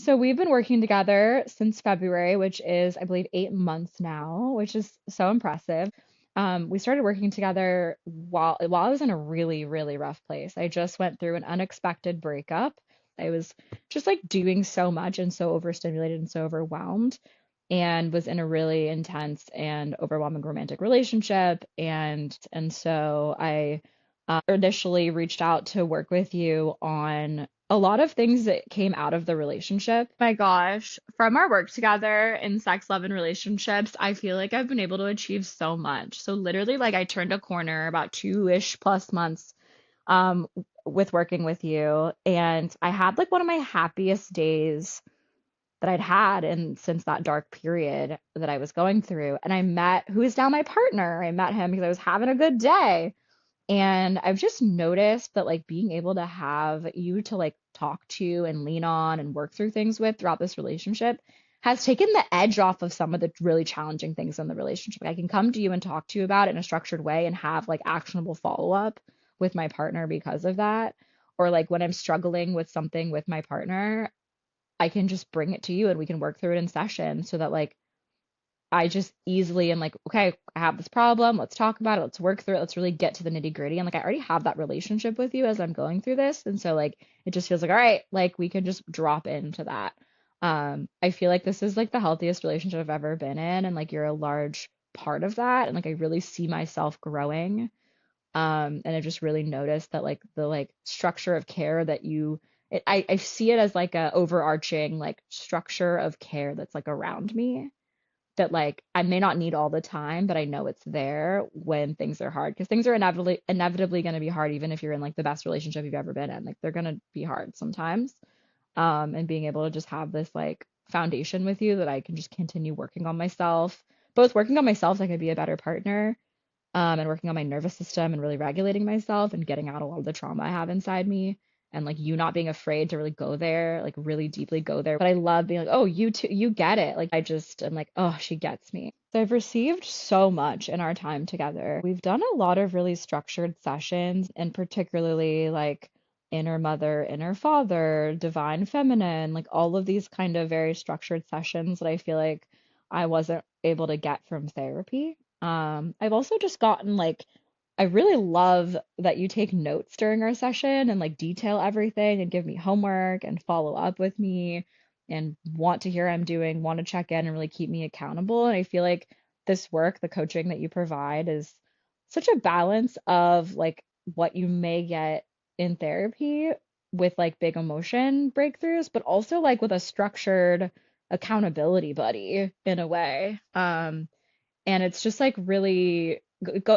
So we've been working together since February, which is, I believe, 8 months now, which is so impressive. We started working together while I was in a really, really rough place. I just went through an unexpected breakup. I was just like doing so much and so overstimulated and so overwhelmed, and was in a really intense and overwhelming romantic relationship. And so I initially reached out to work with you on a lot of things that came out of the relationship. My gosh, from our work together in sex, love, and relationships, I feel like I've been able to achieve so much. So literally, like I turned a corner about 2-ish plus months um with working with you, and I had like one of my happiest days that I'd had and since that dark period that I was going through. And I met who is now my partner. I met him because I was having a good day. And I've just noticed that like being able to have you to like talk to and lean on and work through things with throughout this relationship has taken the edge off of some of the really challenging things in the relationship. Like, I can come to you and talk to you about it in a structured way and have like actionable follow-up with my partner because of that. Or like when I'm struggling with something with my partner, I can just bring it to you and we can work through it in session so that like I just easily am like, okay, I have this problem. Let's talk about it. Let's work through it. Let's really get to the nitty gritty. And like, I already have that relationship with you as I'm going through this. And so, like, it just feels like, all right, like, we can just drop into that. I feel like this is like the healthiest relationship I've ever been in. And like, you're a large part of that. And like, I really see myself growing. And I just really noticed that like the like structure of care that I see it as like a overarching like structure of care that's like around me that like I may not need all the time, but I know it's there when things are hard because things are inevitably going to be hard even if you're in like the best relationship you've ever been in. Like they're going to be hard sometimes. And being able to just have this like foundation with you that I can just continue working on myself, both working on myself so I could be a better partner, and working on my nervous system and really regulating myself and getting out a lot of the trauma I have inside me. And like you not being afraid to really go there, like really deeply go there. But I love being like, oh, you too, you get it. Like I just am like, oh, she gets me. So I've received so much in our time together. We've done a lot of really structured sessions, and particularly like inner mother, inner father, divine feminine, like all of these kind of very structured sessions that I feel like I wasn't able to get from therapy. I've also just gotten like, I really love that you take notes during our session and like detail everything and give me homework and follow up with me and want to hear how I'm doing, want to check in and really keep me accountable. And I feel like this work, the coaching that you provide, is such a balance of like what you may get in therapy with like big emotion breakthroughs, but also like with a structured accountability buddy in a way. And it's just like really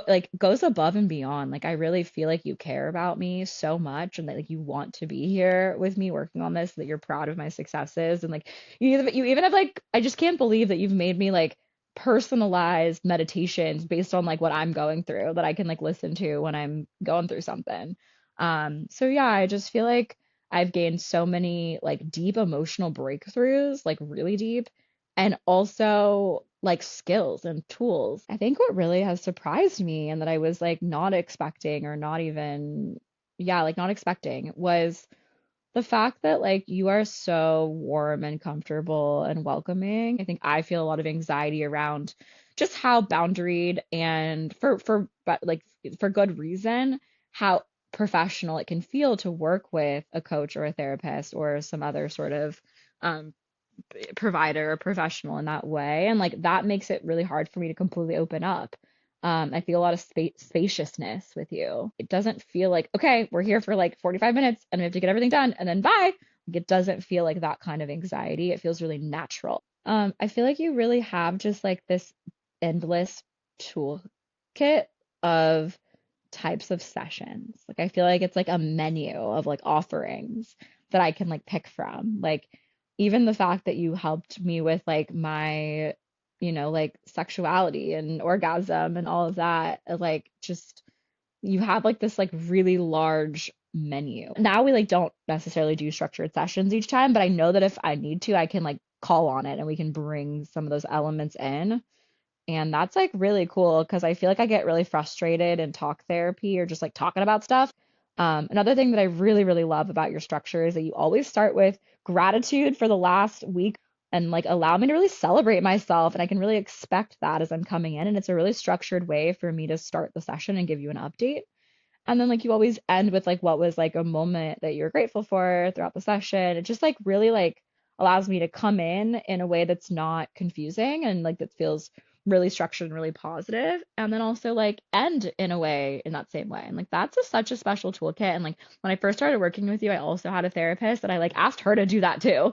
like goes above and beyond. Like I really feel like you care about me so much and that like you want to be here with me working on this, that you're proud of my successes. And like you even have like, I just can't believe that you've made me like personalized meditations based on like what I'm going through that I can like listen to when I'm going through something. So yeah, I just feel like I've gained so many like deep emotional breakthroughs, like really deep, and also like skills and tools. I think what really has surprised me and that I was like not expecting or not even, yeah, like not expecting was the fact that like you are so warm and comfortable and welcoming. I think I feel a lot of anxiety around just how boundaried and but like for good reason, how professional it can feel to work with a coach or a therapist or some other sort of um provider or professional in that way. And like that makes it really hard for me to completely open up. I feel a lot of spaciousness with you. It doesn't feel like, okay, we're here for like 45 minutes and we have to get everything done and then bye. Like, it doesn't feel like that kind of anxiety. It feels really natural. I feel like you really have just like this endless toolkit of types of sessions. Like I feel like it's like a menu of like offerings that I can like pick from. Like even the fact that you helped me with like my, like sexuality and orgasm and all of that, like just you have like this like really large menu. Now we like don't necessarily do structured sessions each time, but I know that if I need to, I can like call on it and we can bring some of those elements in. And that's like really cool because I feel like I get really frustrated in talk therapy or just like talking about stuff. Another thing that I really, really love about your structure is that you always start with gratitude for the last week and like allow me to really celebrate myself. And I can really expect that as I'm coming in. And it's a really structured way for me to start the session and give you an update. And then like you always end with like what was like a moment that you're grateful for throughout the session. It just like really like allows me to come in a way that's not confusing and like that feels really structured and really positive. And then also like end in a way in that same way. And like that's such a special toolkit. And like when I first started working with you, I also had a therapist that I like asked her to do that too.